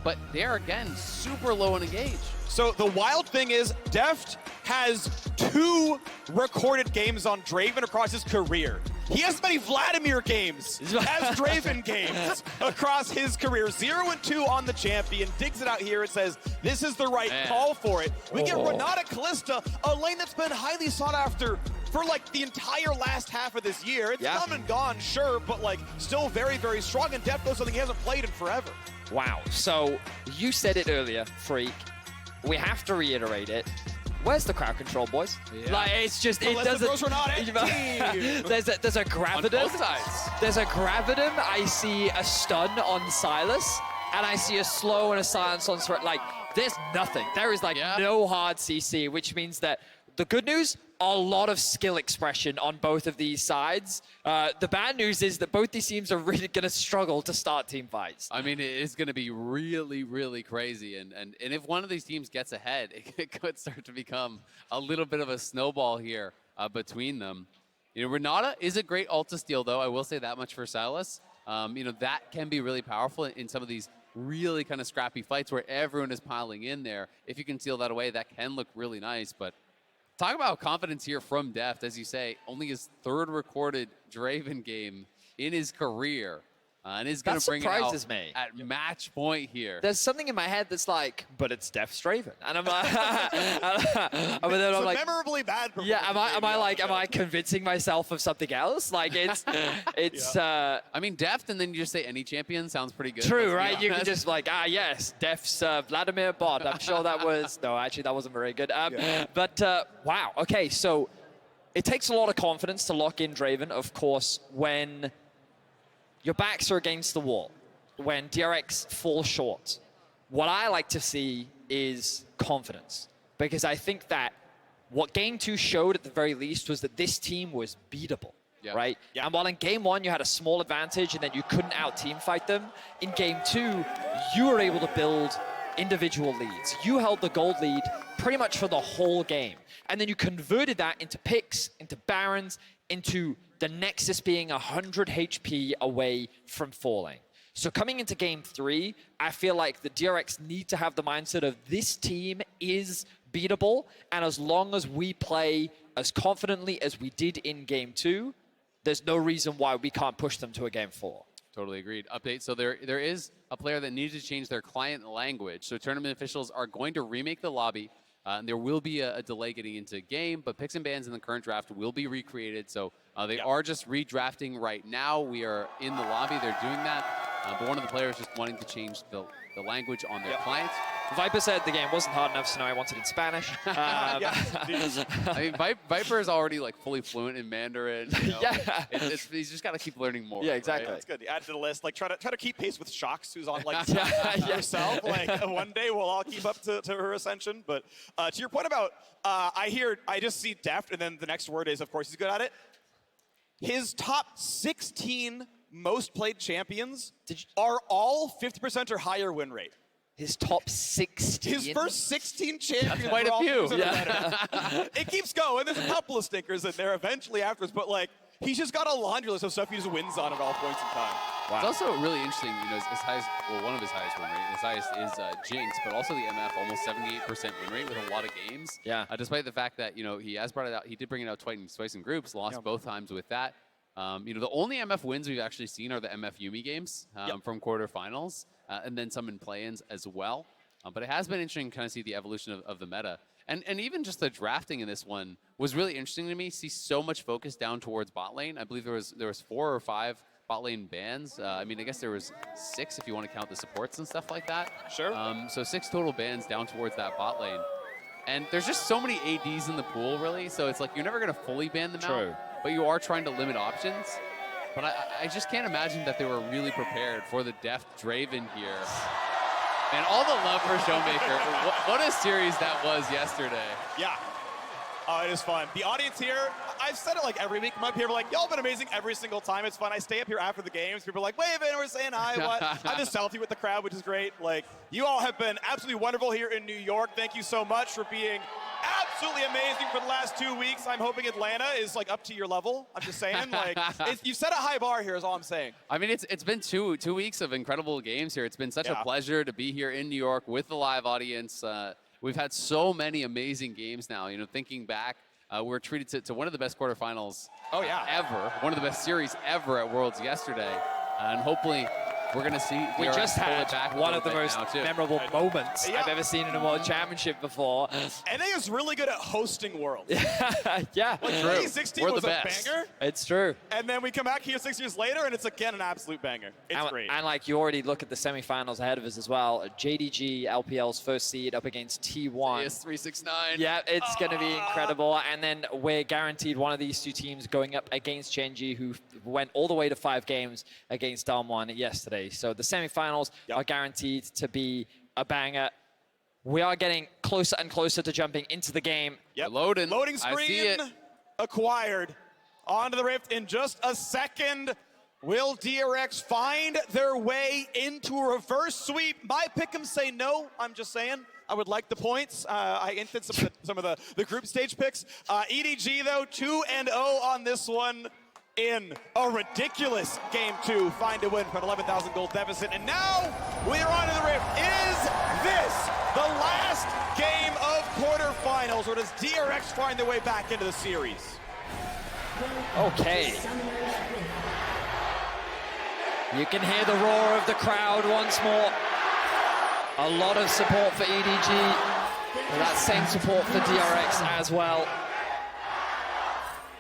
but they're, again, super low in engage. So the wild thing is, Deft has 2 recorded games on Draven across his career. He has as many Vladimir games as Draven games across his career. 0 and 2 on the champion. Digs it out here and says, this is the right call for it. We get Renata Kalista, a lane that's been highly sought after for like the entire last half of this year. It's come and gone, sure, but like still very, very strong. And Deft knows something he hasn't played in forever. Wow. So you said it earlier, Freak. We have to reiterate it. Where's the crowd control, boys? Yeah. Like, it's just, it doesn't... there's a gravitum. On both sides. There's a gravitum. I see a stun on Sylas, and I see a slow and a silence on Soraka. Like, there's nothing. There is, like, no hard CC, which means that the good news, a lot of skill expression on both of these sides. The bad news is that both these teams are really going to struggle to start team fights. I mean, it is going to be really, really crazy. And if one of these teams gets ahead, it could start to become a little bit of a snowball here between them. You know, Renata is a great ult to steal, though. I will say that much for Sylas. You know, that can be really powerful in some of these really kind of scrappy fights where everyone is piling in there. If you can steal that away, that can look really nice. But talk about confidence here from Deft, as you say, only his 3rd recorded Draven game in his career. And is going to bring it out at match point here. There's something in my head that's like, but it's Deft's Draven. And I'm like, but then I'm like, memorably bad. Yeah, am I convincing myself of something else? Like it's, I mean, Deft, and then you just say any champion sounds pretty good. True, right? You can just like, yes, Deft's Vladimir bot. I'm sure that was, no, actually that wasn't very good. But wow, okay, so it takes a lot of confidence to lock in Draven, of course, when your backs are against the wall, when DRX falls short. What I like to see is confidence, because I think that what Game 2 showed at the very least was that this team was beatable, right? And while in Game 1 you had a small advantage and then you couldn't out-teamfight them, in Game 2 you were able to build individual leads. You held the gold lead pretty much for the whole game. And then you converted that into picks, into barons, into the Nexus being 100 HP away from falling. So coming into Game 3, I feel like the DRX need to have the mindset of this team is beatable, and as long as we play as confidently as we did in Game 2, there's no reason why we can't push them to a Game 4. Totally agreed. Update, so there is a player that needed to change their client language. So tournament officials are going to remake the lobby. And there will be a delay getting into game, but picks and bans in the current draft will be recreated. So they are just redrafting right now. We are in the lobby. They're doing that. But one of the players just wanting to change the language on their client. Viper said the game wasn't hard enough, so now I wanted it in Spanish. I mean, Viper is already like fully fluent in Mandarin. You know? He's just got to keep learning more. Yeah, exactly. Right? That's good. Add to the list. Like try to keep pace with Shox, who's on like herself. Like one day we'll all keep up to her ascension. But to your point about, I just see Deft, and then the next word is, of course, he's good at it. His top 16 most played champions are all 50% or higher win rate. His top 16? His first 16 champions. Quite a few. It keeps going. There's a couple of stinkers in there eventually afterwards, but like he's just got a laundry list of stuff he just wins on at all points in time. Wow. It's also really interesting, you know, his highest, well, one of his highest win rate. His highest is Jinx, but also the MF, almost 78% win rate with a lot of games. Yeah. Despite the fact that, you know, he has brought it out, he did bring it out twice in groups, lost both times with that. You know, the only MF wins we've actually seen are the MF Yumi games from quarterfinals, and then some in play-ins as well. But it has been interesting to kind of see the evolution of the meta. And even just the drafting in this one was really interesting to me. See so much focus down towards bot lane. I believe there was 4 or 5 bot lane bans. I mean, I guess there was 6 if you want to count the supports and stuff like that. Sure. So 6 total bans down towards that bot lane. And there's just so many ADs in the pool, really. So it's like you're never going to fully ban them out, but you are trying to limit options. But I just can't imagine that they were really prepared for the Deft Draven here. And all the love for Showmaker. What a series that was yesterday. Yeah. Oh, it is fun. The audience here, I've said it like every week. I'm up here, we're like, y'all been amazing every single time. It's fun. I stay up here after the games. People are like, waving, we're saying hi. What? I'm just selfie with the crowd, which is great. Like, you all have been absolutely wonderful here in New York. Thank you so much for being absolutely absolutely amazing for the last 2 weeks. I'm hoping Atlanta is like up to your level. I'm just saying, like, you set a high bar here is all I'm saying. I mean, it's been two weeks of incredible games here. It's been such a pleasure to be here in New York with the live audience. We've had so many amazing games now. You know, thinking back, we're treated to one of the best quarterfinals ever, one of the best series ever at Worlds yesterday. And hopefully we're going to see we DRX just had back one of the most memorable moments Yeah. I've ever seen in a World Championship before. NA is really good at hosting Worlds. Yeah, Like 2016 We're was the a best. banger, it's true. and then we come back here 6 years later, and it's again an absolute banger. It's great. And like you already look at the semifinals ahead of us as well. JDG, LPL's first seed up against T1. Yes, 369. Yeah, it's going to be incredible. And then we're guaranteed one of these two teams going up against JieJie, who went all the way to 5 games against Dalmon yesterday. So the semifinals are guaranteed to be a banger. We are getting closer and closer to jumping into the game. Yep. Loading screen I see it. acquired. Onto the Rift in just a second. Will DRX find their way into a reverse sweep? My pick'ems say no. I'm just saying. I would like the points. I hinted some of the group stage picks. EDG though, 2-0 on this one. In a ridiculous game 2, find a win from an 11,000 gold deficit. And now we are on to the Rift. Is this the last game of quarterfinals, or does DRX find their way back into the series? Okay. You can hear the roar of the crowd once more. A lot of support for EDG. But that same support for DRX as well.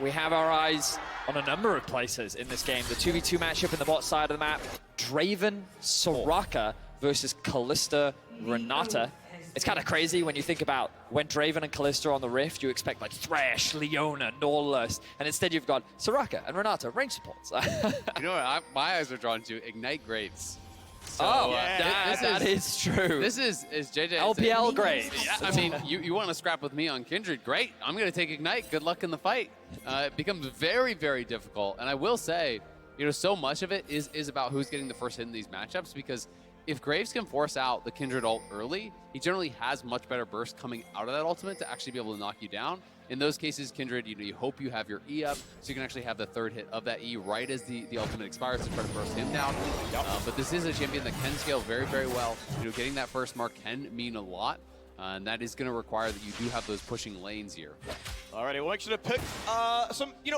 We have our eyes on a number of places in this game. The 2v2 matchup in the bot side of the map. Draven, Soraka versus Kalista, Renata. It's kind of crazy when you think about when Draven and Kalista are on the Rift, you expect like Thresh, Leona, Nautilus, and instead you've got Soraka and Renata, range supports. You know what my eyes are drawn to? Ignite Greats. So, that is true. This is JieJie. LPL great. Yeah, I mean, you want to scrap with me on Kindred? Great. I'm going to take Ignite. Good luck in the fight. It becomes very, very difficult. And I will say, you know, so much of it is about who's getting the first hit in these matchups, because if Graves can force out the Kindred ult early, he generally has much better burst coming out of that ultimate to actually be able to knock you down. In those cases, Kindred, you hope you have your E up, so you can actually have the third hit of that E right as the ultimate expires to try to burst him down. But this is a champion that can scale very, very well. You know, getting that first mark can mean a lot, and that is going to require that you do have those pushing lanes here. Alrighty, we'll make sure to pick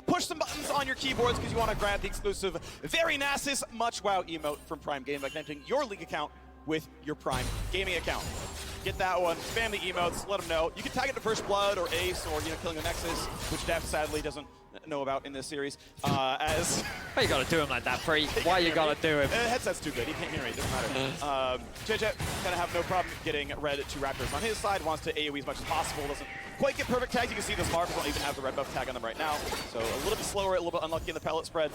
push some buttons on your keyboards because you want to grab the exclusive Very Nasus Much Wow emote from Prime Gaming by connecting your League account with your Prime Gaming account. Get that one, spam the emotes, let them know. You can tag it to First Blood or Ace or killing a Nexus, which Deft sadly doesn't know about in this series. Why you gotta do him like that, Free? Why you gotta do him? Headset's too good, he can't hear me, doesn't matter. JieJie gonna have no problem getting red 2 Raptors on his side, wants to AoE as much as possible, doesn't quite get perfect tags. You can see the Marbles don't even have the red buff tag on them right now. So a little bit slower, a little bit unlucky in the pellet spread.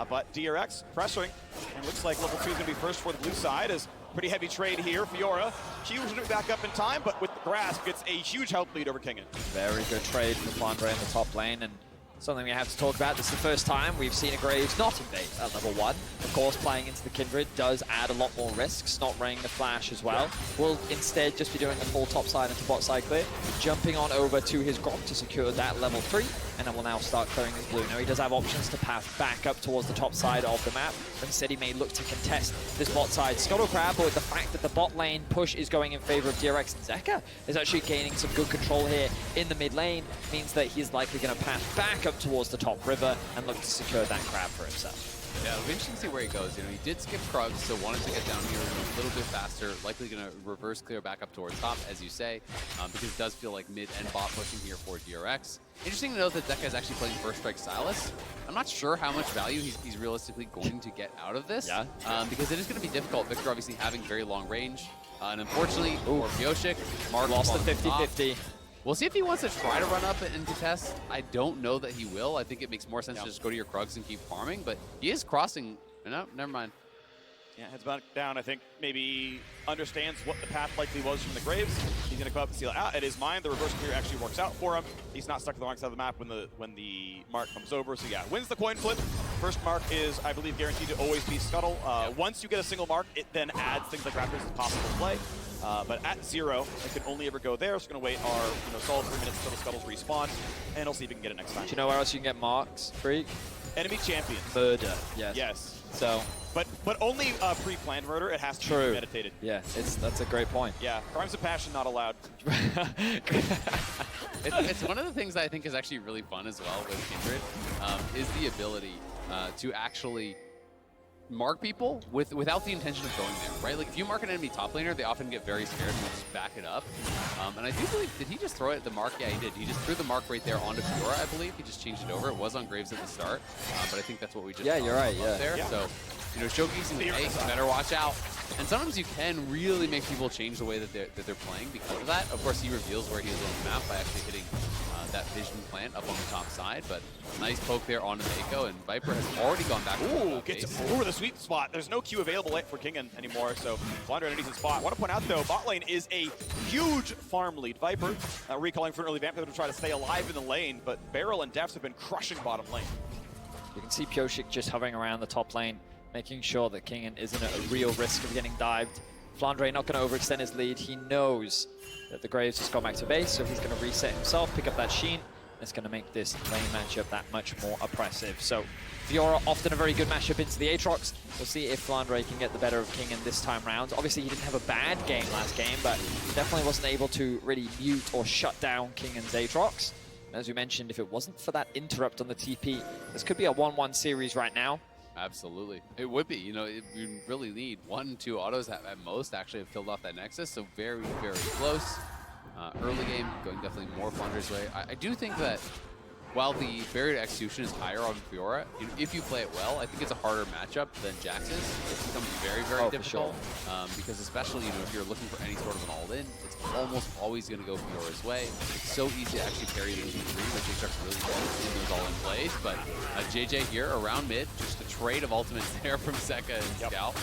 But DRX pressuring, and looks like level 2 is gonna be first for the blue side, as pretty heavy trade here. Fiora, Q was moving back up in time, but with the Glasc gets a huge health lead over Kingen. Very good trade for Flandre in the top lane, and something we have to talk about. This is the first time we've seen a Graves not invade at level 1. Of course, playing into the Kindred does add a lot more risks, not running the flash as well. We'll instead just be doing the full top side into bot side clear, jumping on over to his Gromp to secure that level 3, and then we'll now start clearing his blue. Now he does have options to path back up towards the top side of the map, but instead he may look to contest this bot side Scuttle Crab, but with the fact that the bot lane push is going in favor of DRX and Zeka, is actually gaining some good control here in the mid lane, means that he's likely going to path back up towards the top river and look to secure that crab for himself. Yeah, it'll be interesting to see where he goes. You know, he did skip Krugs, so wanted to get down here a little bit faster. Likely going to reverse clear back up towards top, as you say, because it does feel like mid and bot pushing here for DRX. Interesting to note that Zeka is actually playing First Strike Sylas. I'm not sure how much value he's realistically going to get out of this, because it is going to be difficult. Viktor obviously having very long range, and unfortunately for Pyosik, Mark lost the 50-50. We'll see if he wants to try to run up and contest. I don't know that he will. I think it makes more sense to just go to your Krugs and keep farming, but he is crossing. No, never mind. Yeah, heads back down. I think maybe understands what the path likely was from the Graves. He's going to go up and seal it out. It is mine. The reverse clear actually works out for him. He's not stuck to the wrong side of the map when the mark comes over. So yeah, wins the coin flip. First mark is, I believe, guaranteed to always be Scuttle. Once you get a single mark, it then adds things like Raptors as possible play. But at 0, it can only ever go there. So we're going to wait our solid 3 minutes until the Scuttles respawn, and we'll see if we can get it next time. Do you know where else you can get marks, Freak? Enemy champions. Murder, yes. Yes. So. But only pre-planned murder. It has to be meditated. Yeah, that's a great point. Yeah, crimes of passion not allowed. It's one of the things that I think is actually really fun as well with Kindred, is the ability to actually mark people without the intention of going there, right? Like if you mark an enemy top laner, they often get very scared and will just back it up. And I do believe, did he just throw it at the mark? Yeah, he did. He just threw the mark right there onto Fiora, I believe. He just changed it over. It was on Graves at the start, but I think that's what we just saw you're right, there. Yeah. So, showcasing the hey, better watch out. And sometimes you can really make people change the way that they're playing because of that. Of course, he reveals where he is on the map by actually hitting that vision plant up on the top side, but nice poke there onto Meiko, and Viper has already gone back. Ooh, gets over the sweet spot. There's no Q available for Kingen anymore, so Flandre underneath his spot. I want to point out, though, bot lane is a huge farm lead. Viper recalling for an early vamp to try to stay alive in the lane, but BeryL and Deft have been crushing bottom lane. You can see Pyosik just hovering around the top lane, making sure that Kingen isn't at a real risk of getting dived. Flandre not going to overextend his lead. He knows that the Graves just got back to base, so he's going to reset himself, pick up that Sheen. It's going to make this lane matchup that much more oppressive. So Fiora, often a very good matchup into the Aatrox. We'll see if Flandre can get the better of Kingen this time round. Obviously, he didn't have a bad game last game, but definitely wasn't able to really mute or shut down Kingen's Aatrox. As we mentioned, if it wasn't for that interrupt on the TP, this could be a 1-1 series right now. Absolutely. It would be. You really need 1-2 autos at most actually have filled off that Nexus, so very, very close. Early game going definitely more Flandre's way. I do think that while the barrier to execution is higher on Fiora, if you play it well, I think it's a harder matchup than Jax's. It becomes very, very difficult because especially if you're looking for any sort of an all-in, it's almost always going to go Fiora's way. It's so easy to actually parry those in 3, but JieJie really does in those all-in plays. But JieJie here around mid, just a trade of ultimates there from Zeka and Scout.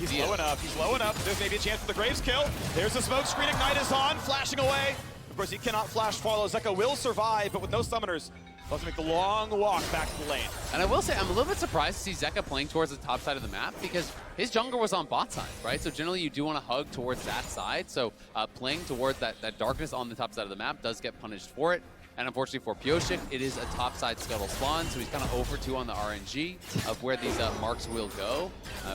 He's low enough. He's low enough. There's maybe a chance for the Graves kill. There's the smoke screen. Ignite is on, flashing away. Of course, he cannot flash follow. Zeka will survive, but with no summoners, he'll have to make the long walk back to the lane. And I will say, I'm a little bit surprised to see Zeka playing towards the top side of the map because his jungler was on bot side, right? So generally, you do want to hug towards that side. So playing towards that darkness on the top side of the map does get punished for it. And unfortunately for Pyosik, it is a topside Scuttle spawn, so he's kind of 0-for-2 on the RNG of where these marks will go,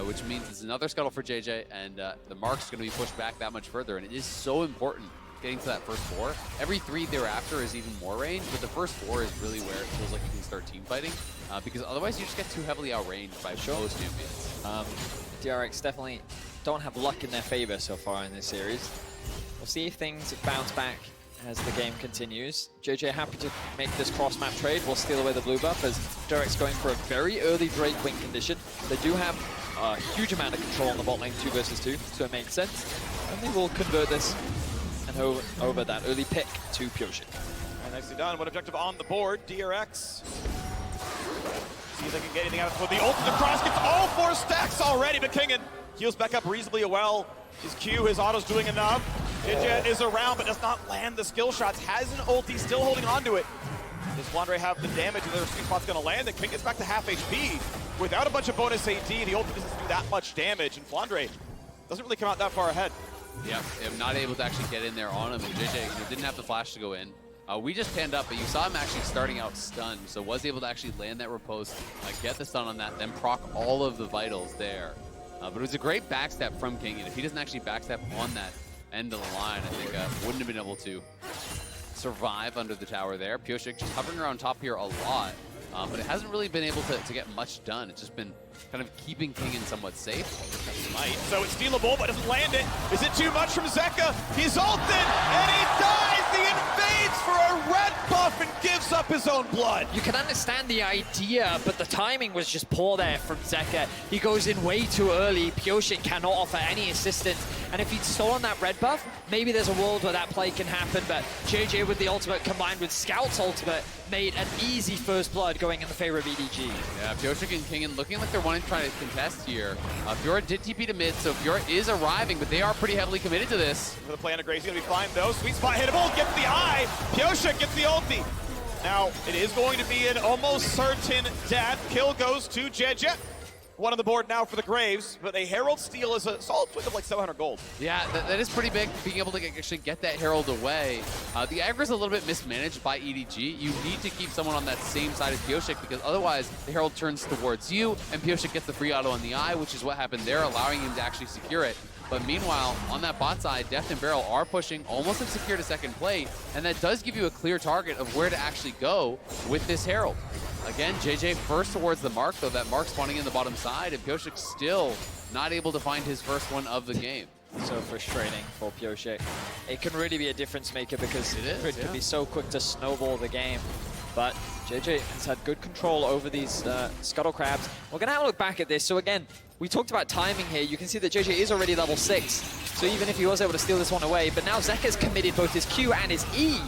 which means it's another Scuttle for JieJie, and the mark's going to be pushed back that much further. And it is so important getting to that first 4. Every 3 thereafter is even more range, but the first 4 is really where it feels like you can start team fighting, because otherwise you just get too heavily outranged by most champions. DRX definitely don't have luck in their favor so far in this series. We'll see if things bounce back as the game continues. JieJie happy to make this cross-map trade. We'll steal away the blue buff as DRX going for a very early Drake win condition. They do have a huge amount of control on the bot lane 2 versus 2, so it makes sense. And they will convert this and over that early pick to Pyosik. Nicely done. One objective on the board. DRX. See if they can get anything out of it. The ultimate cross gets all 4 stacks already, but Kingen heals back up reasonably well. His Q, his auto's doing enough. JieJie is around, but does not land the skill shots. Has an ulti, still holding on to it. Does Flandre have the damage where their sweet spot's going to land? And King gets back to half HP. Without a bunch of bonus AD, the ulti doesn't do that much damage, and Flandre doesn't really come out that far ahead. Yeah, I'm not able to actually get in there on him, and JieJie didn't have the flash to go in. We just panned up, but you saw him actually starting out stunned, so was able to actually land that riposte, get the stun on that, then proc all of the vitals there. But it was a great backstep from Kingen. If he doesn't actually backstep on that end of the line, I think wouldn't have been able to survive under the tower there. Pyosik just hovering around top here a lot, but it hasn't really been able to get much done. It's just been kind of keeping Kingen somewhat safe. Might. So it's stealable, but doesn't land it. Is it too much from Zeka? He's ulted, and he dies! He invades for a red buff and gives up his own blood. You can understand the idea, but the timing was just poor there from Zeka. He goes in way too early. Pyosik cannot offer any assistance. And if he'd stolen that red buff, maybe there's a world where that play can happen, but JieJie with the ultimate combined with Scout's ultimate made an easy first blood going in the favor of EDG. Yeah, Pyosik and Kingen looking like they're wanting to try to contest here. Fiora did TP to mid, so Fiora is arriving, but they are pretty heavily committed to this. For the play under Gracie, gonna be fine though. Sweet spot hittable, gets the eye. Pyosik gets the ulti. Now, it is going to be an almost certain death. Kill goes to JieJie. One on the board now for the Graves, but a Herald steal is a solid swing of like 700 gold. Yeah, that is pretty big, being able to actually get that Herald away. The aggro is a little bit mismanaged by EDG. You need to keep someone on that same side as Pyosik, because otherwise the Herald turns towards you, and Pyosik gets the free auto on the eye, which is what happened there, allowing him to actually secure it. But meanwhile, on that bot side, Deft and BeryL are pushing, almost have secured a second plate, and that does give you a clear target of where to actually go with this Herald. Again, JieJie first towards the mark, though that mark spawning in the bottom side, and Pyosik still not able to find his first one of the game. So frustrating for Pyosik. It can really be a difference maker because Kindred can be so quick to snowball the game. But JieJie has had good control over these Scuttle Crabs. We're going to have a look back at this. So again, we talked about timing here. You can see that JieJie is already level 6. So even if he was able to steal this one away, but now Zeka's committed both his Q and his E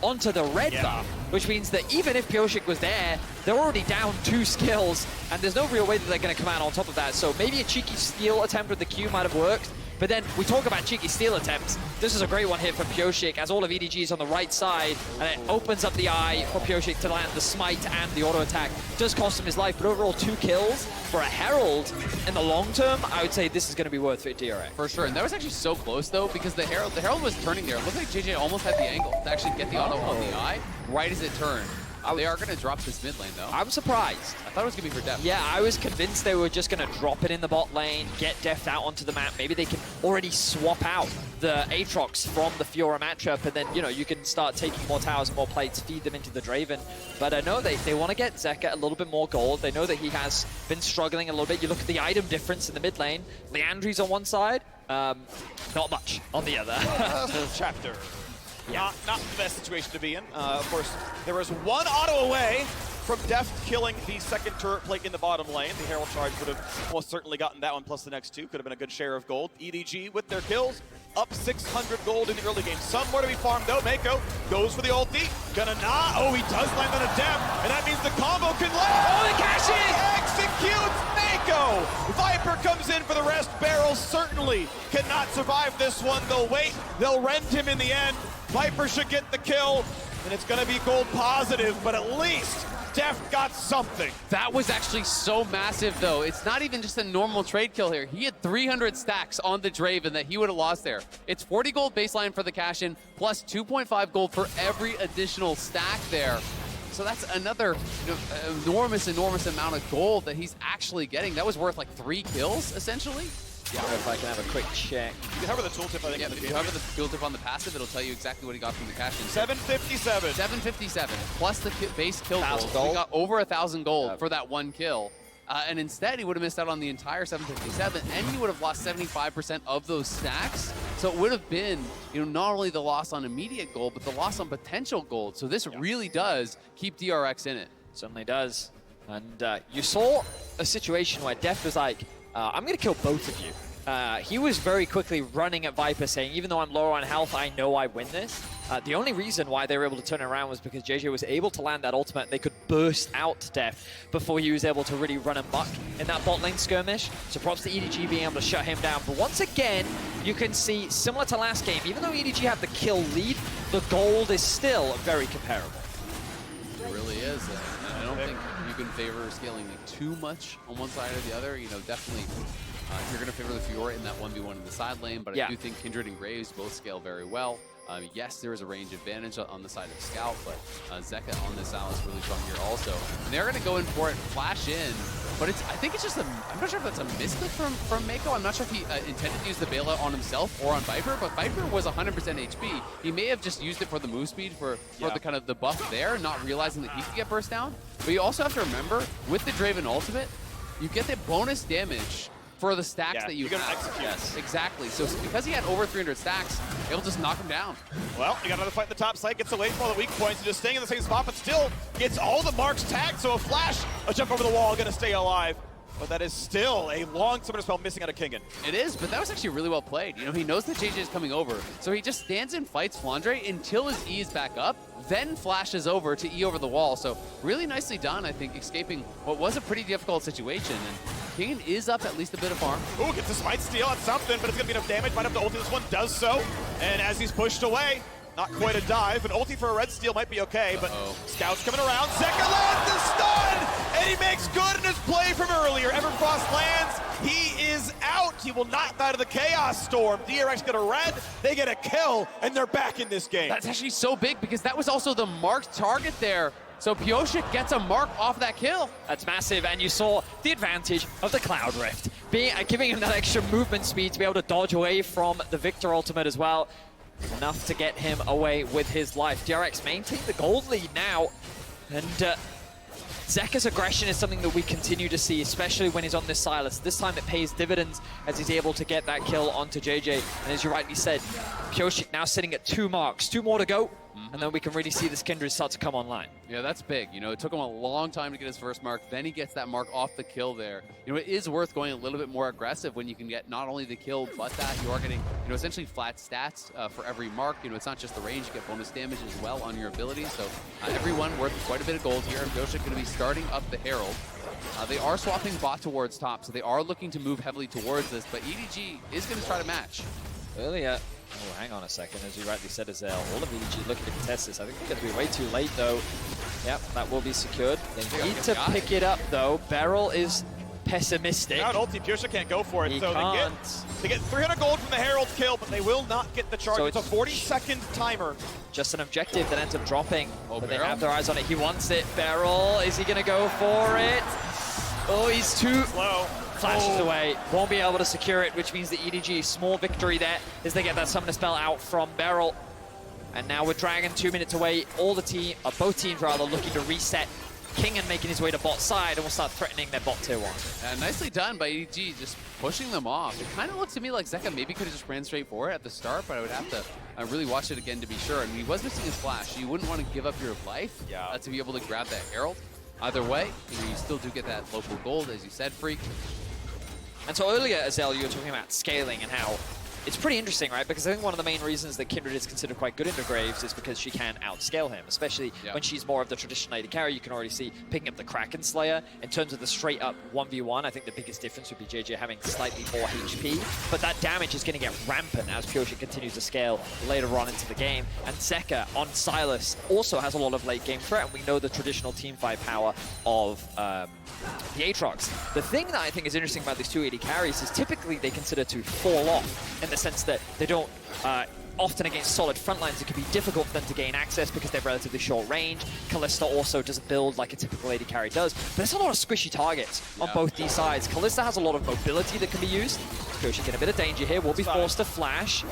onto the red buff, which means that even if Pyosik was there, they're already down 2 skills, and there's no real way that they're going to come out on top of that. So maybe a cheeky steal attempt with the Q might have worked, but then we talk about cheeky steal attempts. This is a great one here for Pyosik, as all of EDG is on the right side, and it opens up the eye for Pyosik to land the smite and the auto attack. Does cost him his life, but overall 2 kills for a Herald. In the long term, I would say this is going to be worth it, DRX. For sure, and that was actually so close though, because the Herald was turning there. It looked like JieJie almost had the angle to actually get the auto on the eye right as it turned. They are going to drop this mid lane though. I'm surprised. I thought it was going to be for Deft. Yeah, I was convinced they were just going to drop it in the bot lane, get Deft out onto the map. Maybe they can already swap out the Aatrox from the Fiora matchup, and then, you know, you can start taking more towers and more plates, feed them into the Draven. But I know they want to get Zeka a little bit more gold. They know that he has been struggling a little bit. You look at the item difference in the mid lane. Leandri's on one side, not much on the other. Chapter. Yeah. Not the best situation to be in. Of course, there was one auto away from Deft killing the second turret plate in the bottom lane. The Herald Charge would have most certainly gotten that one, plus the next 2. Could have been a good share of gold. EDG with their kills, up 600 gold in the early game. Some more to be farmed though. Meiko goes for the ulti. Gonna not. Oh, he does land on a Deft, and that means the combo can land. Oh, the cash in! Executes Meiko! Viper comes in for the rest. BeryL certainly cannot survive this one. They'll wait. They'll rend him in the end. Viper should get the kill, and it's going to be gold positive, but at least Deft got something. That was actually so massive, though. It's not even just a normal trade kill here. He had 300 stacks on the Draven that he would have lost there. It's 40 gold baseline for the cash-in, plus 2.5 gold for every additional stack there. So that's another enormous amount of gold that he's actually getting. That was worth like 3 kills, essentially. Yeah, if I can have a quick check. You can hover the tooltip, I think. Yeah, if you hover the tooltip on the passive, it'll tell you exactly what he got from the cash-in. 757. 757, plus the base kill gold. 1,000 gold. We got over 1,000 gold for that one kill. And instead, he would have missed out on the entire 757, and he would have lost 75% of those stacks. So it would have been, not only the loss on immediate gold, but the loss on potential gold. So this really does keep DRX in it. Certainly does. And you saw a situation where Deft was like, I'm going to kill both of you. He was very quickly running at Viper saying, even though I'm lower on health, I know I win this. The only reason why they were able to turn it around was because JieJie was able to land that ultimate. They could burst out to Deft before he was able to really run amok in that bot lane skirmish. So props to EDG being able to shut him down. But once again, you can see, similar to last game, even though EDG have the kill lead, the gold is still very comparable. It really is. I don't think you can favor scaling too much on one side or the other. Definitely you're going to favor the Fiora in that 1v1 in the side lane, but I do think Kindred and Graves both scale very well. Yes, there is a range advantage on the side of Scout, but Zeka on this Sylas really strong here also. And they're going to go in for it, flash in, but I think it's just I'm not sure if that's a misclick from Meiko. I'm not sure if he intended to use the bailout on himself or on Viper, but Viper was 100% HP. He may have just used it for the move speed for the kind of the buff there, not realizing that he could get burst down. But you also have to remember, with the Draven ultimate, you get the bonus damage for the stacks that you have. Execute. Yes, exactly. So because he had over 300 stacks, it'll just knock him down. Well, you got another fight in the top side, gets away from all the weak points, and just staying in the same spot, but still gets all the marks tagged, so a flash, a jump over the wall, gonna stay alive. But that is still a long summoner spell missing out of Kingen. It is, but that was actually really well played. You know, he knows that JieJie is coming over, so he just stands and fights Flandre until his E is back up, then flashes over to E over the wall. So really nicely done, I think, escaping what was a pretty difficult situation. And Kingen is up at least a bit of farm. Ooh, gets a smite steal on something, but it's gonna be enough damage. Might have to ulti. This one does so. And as he's pushed away, not quite a dive, an ulti for a red steal might be okay, but Scout's coming around. Zeka lands the stun, and he makes good in his play from earlier. Everfrost lands, he is out. He will not die to the Chaos Storm. DRX get a red, they get a kill, and they're back in this game. That's actually so big because that was also the marked target there. So Pyosik gets a mark off that kill. That's massive, and you saw the advantage of the Cloud Rift, giving him that extra movement speed to be able to dodge away from the Viktor ultimate as well. Enough to get him away with his life. DRX maintain the gold lead now, and Zeka's aggression is something that we continue to see, especially when he's on this Sylas. This time it pays dividends as he's able to get that kill onto JieJie. And as you rightly said, Pyosik now sitting at 2 marks, 2 more to go, and then we can really see this Kindred start to come online. Yeah, that's big. You know, it took him a long time to get his first mark, then he gets that mark off the kill there. You know, it is worth going a little bit more aggressive when you can get not only the kill, but that you are getting, you know, essentially flat stats for every mark. You know, it's not just the range, you get bonus damage as well on your abilities. So everyone worth quite a bit of gold here. And Pyosik going to be starting up the Herald. They are swapping bot towards top, so they are looking to move heavily towards this, but EDG is going to try to match. Earlier, oh, hang on a second, as you rightly said, Azel, all of EDG looking to contest this. I think they're going to be way too late, though. Yep, that will be secured. They need to pick it up, though. BeryL is pessimistic. Now ulti, Pyosik can't go for it, He so can't. they get 300 gold from the Herald kill, but they will not get the charge. So it's a 40-second timer. Just an objective that ends up dropping, but they BeryL? have their eyes on it. He wants it. BeryL, is he going to go for it? Oh, he's too Slow. flashes away. Won't be able to secure it, which means the EDG, small victory there as they get that summoner spell out from BeryL. And now with Dragon 2 minutes away, both teams rather, looking to reset. Kingen making his way to bot side, and will start threatening their bot tier 1. Nicely done by EDG, just pushing them off. It kind of looks to me like Zeka maybe could have just ran straight for it at the start, but I would have to really watch it again to be sure. And he was missing his flash. You wouldn't want to give up your life to be able to grab that Herald. Either way, you still do get that local gold, as you said, Freak. And so earlier, Azel, you were talking about scaling and how it's pretty interesting, right? Because I think one of the main reasons that Kindred is considered quite good into Graves is because she can outscale him, especially when she's more of the traditional AD carry. You can already see picking up the Kraken Slayer. In terms of the straight-up 1v1, I think the biggest difference would be JieJie having slightly more HP, but that damage is going to get rampant as Pyosik continues to scale later on into the game. And Zeka on Sylas also has a lot of late-game threat, and we know the traditional teamfight power of the Aatrox. The thing that I think is interesting about these two AD carries is typically they consider to fall off in the sense that they don't, often against solid front lines, it can be difficult for them to gain access because they're relatively short range. Kalista also doesn't build like a typical AD carry does, but there's a lot of squishy targets on both these sides. Kalista has a lot of mobility that can be used. Pyosik in a bit of danger here, will be forced to flash.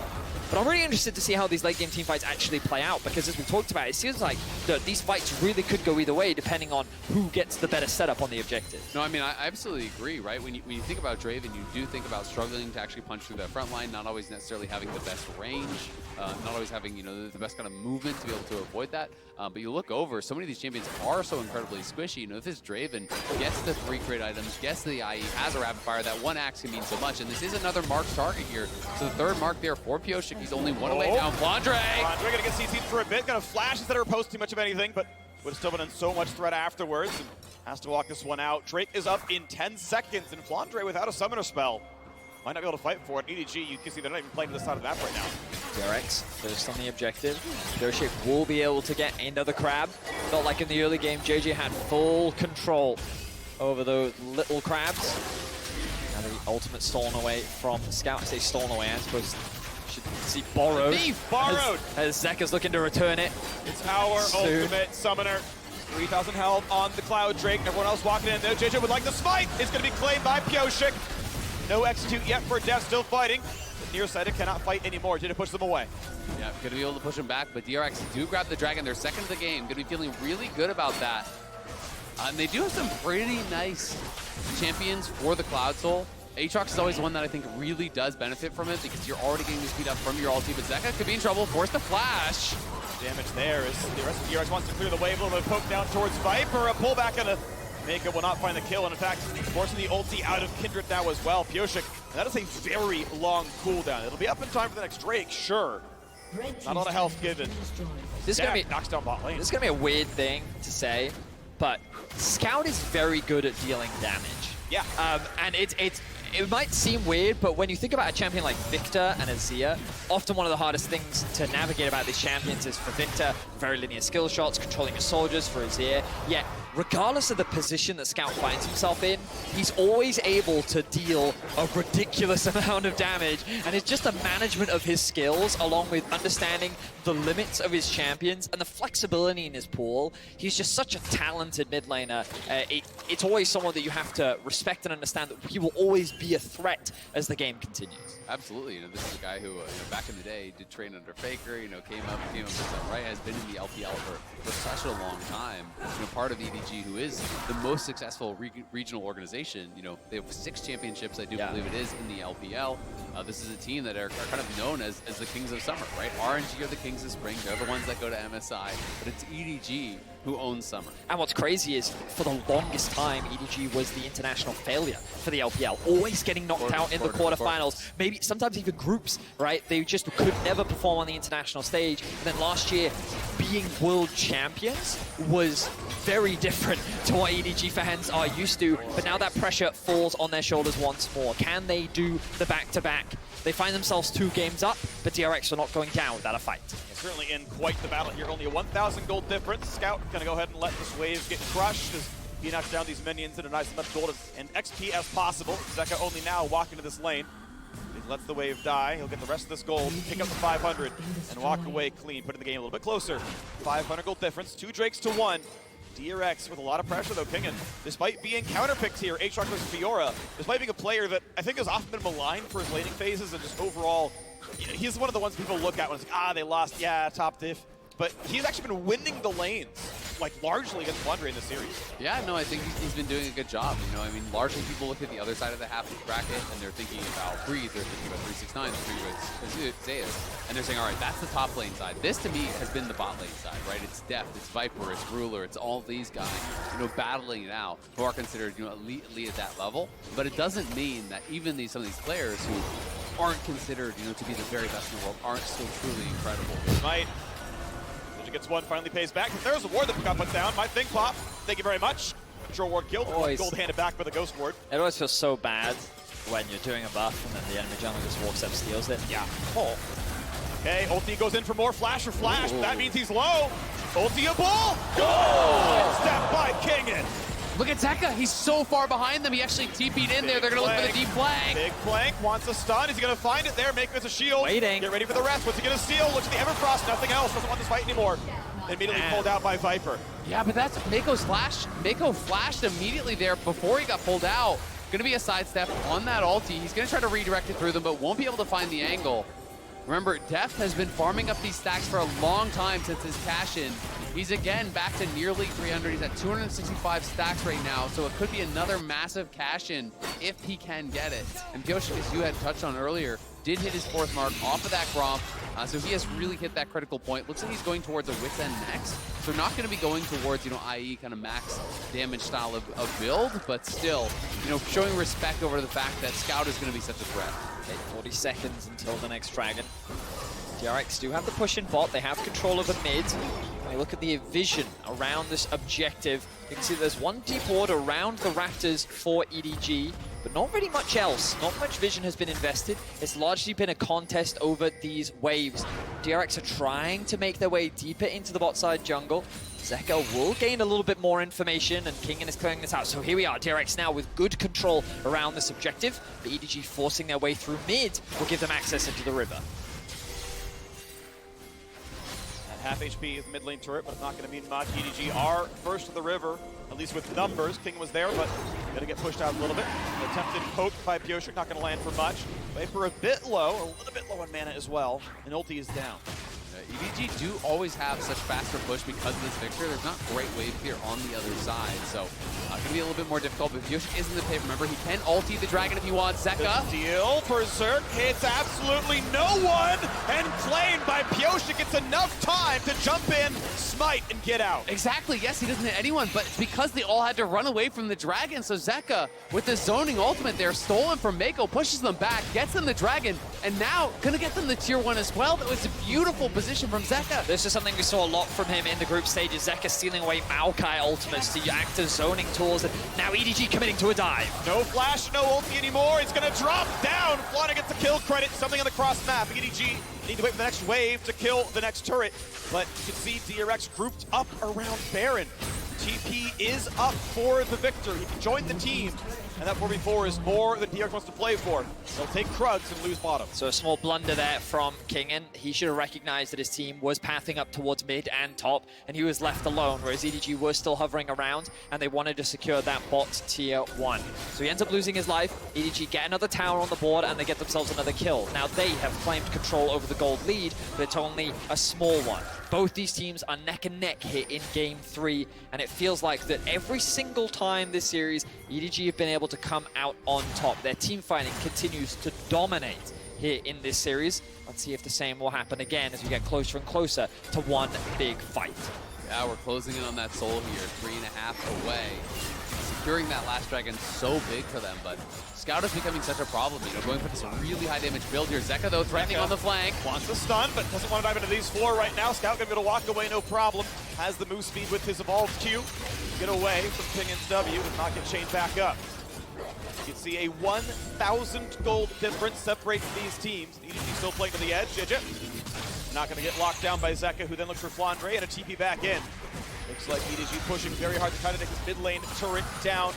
But I'm really interested to see how these late-game teamfights actually play out, because as we talked about, it seems like these fights really could go either way depending on who gets the better setup on the objective. No, I mean, I absolutely agree, right? When you think about Draven, you do think about struggling to actually punch through that front line, not always necessarily having the best range, not always having, you know, the best kind of movement to be able to avoid that. But you look over, so many of these champions are so incredibly squishy. You know, if this Draven gets the 3 crit items, gets the IE, has a rapid fire, that one axe can mean so much. And this is another marked target here. So the 3rd mark there for Pyosik. He's only 1 away now. Flandre! Flandre gonna get CC'd for a bit, gonna flash instead of post too much of anything, but would have still been in so much threat afterwards, and has to walk this one out. Drake is up in 10 seconds, and Flandre without a summoner spell might not be able to fight for it. EDG, you can see they're not even playing to the side of the map right now. DRX first on the objective. Pyosik will be able to get another crab. Felt like in the early game, JieJie had full control over those little crabs. Now the ultimate stolen away from Scout. I say stolen away, I suppose should see borrowed. Thief! Borrowed! As Zeka's looking to return it. It's our ultimate summoner. 3,000 health on the Cloud Drake. Everyone else walking in there. JieJie would like the smite. It's going to be claimed by Pyosik. No execute yet for Deft, still fighting. The nearsighted cannot fight anymore. JieJie push them away. Yeah, going to be able to push him back, but DRX do grab the Dragon. They're second of the game. Going to be feeling really good about that. And they do have some pretty nice champions for the Cloud Soul. Aatrox is always one that I think really does benefit from it because you're already getting the speed up from your ulti, but Zeka could be in trouble, forced to flash. Damage there as the rest of DRX wants to clear the wave. A little bit of poke down towards Viper. A pullback and a Meiko will not find the kill, and in fact, forcing the ulti out of Kindred now as well. Pyosik, and that is a very long cooldown. It'll be up in time for the next Drake, sure. Not a lot of health given. This is gonna be knocks down bot lane. This is gonna be a weird thing to say, but Scout is very good at dealing damage. Yeah. And it might seem weird, but when you think about a champion like Viktor and a Xia, often one of the hardest things to navigate about these champions is for Viktor, very linear skill shots, controlling his soldiers, for Xia. Yet, regardless of the position that Scout finds himself in, he's always able to deal a ridiculous amount of damage, and it's just a management of his skills along with understanding the limits of his champions and the flexibility in his pool. He's just such a talented mid laner. It's always someone that you have to respect and understand that he will always be a threat as the game continues. Absolutely. This is a guy who, back in the day, did train under Faker, came up with some right, has been in the LPL for such a long time. Part of EDG, who is the most successful regional organization. They have 6 championships, I do believe it is, in the LPL. This is a team that are kind of known as the Kings of Summer, right? RNG are the Kings of Spring. They're the ones that go to MSI, but it's EDG who owns Summer. And what's crazy is, for the longest time, EDG was the international failure for the LPL, always getting knocked out in the quarterfinals, maybe sometimes even groups, right? They just could never perform on the international stage. And then last year, being world champions was very different to what EDG fans are used to, but now that pressure falls on their shoulders once more. Can they do the back-to-back? They find themselves 2 games up, but DRX are not going down without a fight. Certainly in quite the battle here. Only a 1,000 gold difference. Scout gonna go ahead and let this wave get crushed as he knocks down these minions in a nice enough gold and XP as possible. Zeka only now walking to this lane. He lets the wave die. He'll get the rest of this gold, pick up the 500, and walk away clean, putting the game a little bit closer. 500 gold difference, 2 Drakes to 1. DRX with a lot of pressure though, Kingen. Despite being counterpicked here, Aatrox versus Fiora, despite being a player that I think has often been maligned for his laning phases and just overall, he's one of the ones people look at when it's like, they lost, top diff. But he's actually been winning the lanes, like largely against Flandre in the series. Yeah, no, I think he's been doing a good job. Largely people look at the other side of the half bracket and they're thinking about Breathe, they're thinking about 369, they're thinking about Zeus, and they're saying, all right, that's the top lane side. This to me has been the bot lane side, right? It's Deft, it's Viper, it's Ruler, it's all these guys, battling it out who are considered, elite at that level. But it doesn't mean that even some of these players who aren't considered, to be the very best in the world aren't still truly incredible. Right. Gets one, finally pays back. There's a ward that got put down. My thing pop. Thank you very much. Control ward killed. Gold handed back by the ghost ward. It always feels so bad when you're doing a buff and then the enemy jungler just walks up, steals it. Yeah. Oh. Okay, ulti goes in for more flash or flash. That means he's low. Ultiable. Goal! Step by Kingen. Look at Zeka, he's so far behind them, he actually TP'd in there. They're gonna look for the deep flank. Big flank, wants a stun, is he gonna find it there? Meiko has a shield. Waiting. Get ready for the rest, what's he gonna steal? Looks at the Everfrost, nothing else, doesn't want this fight anymore. Immediately pulled out by Viper. Yeah, but that's Meiko's flash. Meiko flashed immediately there before he got pulled out. Gonna be a sidestep on that ulti. He's gonna try to redirect it through them, but won't be able to find the angle. Remember, Deft has been farming up these stacks for a long time since his cash-in. He's again back to nearly 300. He's at 265 stacks right now, so it could be another massive cash-in if he can get it. And Pyosik, as you had touched on earlier, did hit his 4th mark off of that Gromp, so he has really hit that critical point. Looks like he's going towards a Wit's End next, so not going to be going towards, IE kind of max damage style of build, but still, showing respect over the fact that Scout is going to be such a threat. Okay, 40 seconds until the next dragon. DRX do have the push in bot. They have control of the mid. When you look at the vision around this objective, you can see there's one deep ward around the Raptors for EDG, but not really much else. Not much vision has been invested. It's largely been a contest over these waves. DRX are trying to make their way deeper into the bot side jungle. Zeka will gain a little bit more information, and Kingen is clearing this out. So here we are, DRX now with good control around this objective. The EDG forcing their way through mid will give them access into the river. At half HP is the mid lane turret, but it's not going to mean much. EDG are first to the river, at least with numbers. King was there, but going to get pushed out a little bit. Attempted poke by Pyosik, not going to land for much. Viper a bit low, a little bit low on mana as well, and ulti is down. EDG do always have such faster push because of this Viktor. There's not great wave clear on the other side, so gonna be a little bit more difficult. But Pyosik is in the pit. Remember, he can ulti the dragon if he wants. Zeka. Deal. Berserk hits absolutely no one, and claimed by Pyosik. It's enough time to jump in, smite, and get out. Exactly. Yes, he doesn't hit anyone, but it's because they all had to run away from the dragon. So Zeka, with the zoning ultimate there, stolen from Meiko, pushes them back, gets them the dragon, and now gonna get them the tier 1 as well. That was a beautiful position from Zeka. This is something we saw a lot from him in the group stages. Zeka stealing away Maokai ultimates to act as zoning tools, and now EDG committing to a dive. No flash, no ulti anymore. It's gonna drop down. Flandre gets the kill credit. Something on the cross map. EDG need to wait for the next wave to kill the next turret. But you can see DRX grouped up around Baron. TP is up for the Viktor. He can join the team. And that 4v4 is more than DRX wants to play for. They'll take Krugs and lose bottom. So a small blunder there from Kingen. He should have recognized that his team was pathing up towards mid and top, and he was left alone, whereas EDG was still hovering around, and they wanted to secure that bot tier 1. So he ends up losing his life. EDG get another tower on the board, and they get themselves another kill. Now they have claimed control over the gold lead, but it's only a small one. Both these teams are neck and neck here in Game 3, and it feels like that every single time this series, EDG have been able to come out on top. Their team fighting continues to dominate here in this series. Let's see if the same will happen again as we get closer and closer to one big fight. Yeah, we're closing in on that soul here, 3.5 away. Securing that last dragon so big for them, but Scout is becoming such a problem. You know, going for this really high damage build here. Zeka, though, threatening on the flank. Wants the stun, but doesn't want to dive into these 4 right now. Scout gonna be able to walk away, no problem. Has the move speed with his evolved Q. Get away from Kingen's W and not get chained back up. You can see a 1,000 gold difference separates these teams. EDG still playing to the edge. JieJie not gonna get locked down by Zeka, who then looks for Flandre and a TP back in. Looks like EDG pushing very hard to try to take his mid lane turret down.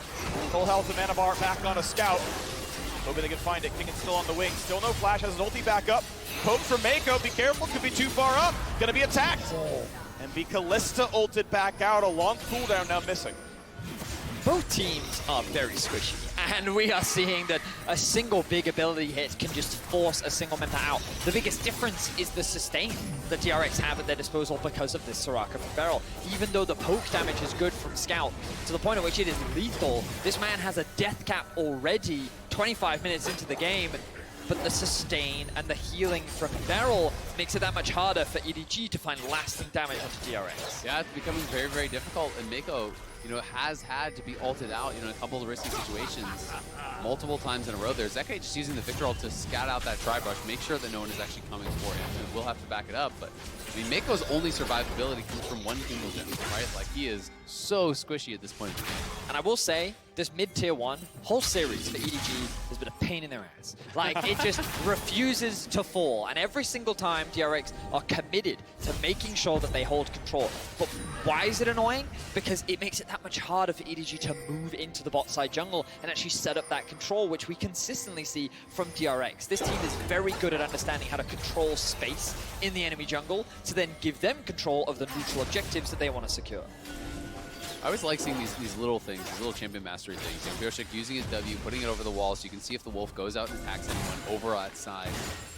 Full health and mana bar back on a Scout. Hoping they can find it. Kingen's still on the wing. Still no flash, has his ulti back up. Poke from Meiko, be careful, could be too far up. Gonna be attacked. And Kalista ulted back out, a long cooldown now missing. Both teams are very squishy, and we are seeing that a single big ability hit can just force a single meta out. The biggest difference is the sustain that DRX have at their disposal because of this Soraka from BeryL. Even though the poke damage is good from Scout, to the point at which it is lethal, this man has a death cap already 25 minutes into the game, but the sustain and the healing from BeryL makes it that much harder for EDG to find lasting damage onto DRX. Yeah, it's becoming very, very difficult, and Meiko, you know, has had to be ulted out, you know, in a couple of risky situations multiple times in a row there. Zeka just using the Viktor ult to scout out that tri-brush, make sure that no one is actually coming for him. And we'll have to back it up, but I mean, Meiko's only survivability comes from one single gem, right? Like, he is so squishy at this point in the game. And I will say, this mid-tier 1 whole series for EDG has been a pain in their ass. Like, it just refuses to fall. And every single time DRX are committed to making sure that they hold control. But why is it annoying? Because it makes it that much harder for EDG to move into the bot side jungle and actually set up that control, which we consistently see from DRX. This team is very good at understanding how to control space in the enemy jungle to then give them control of the neutral objectives that they want to secure. I always like seeing these little things, these little champion mastery things. You know, Pyosik using his W, putting it over the wall so you can see if the wolf goes out and attacks anyone over outside.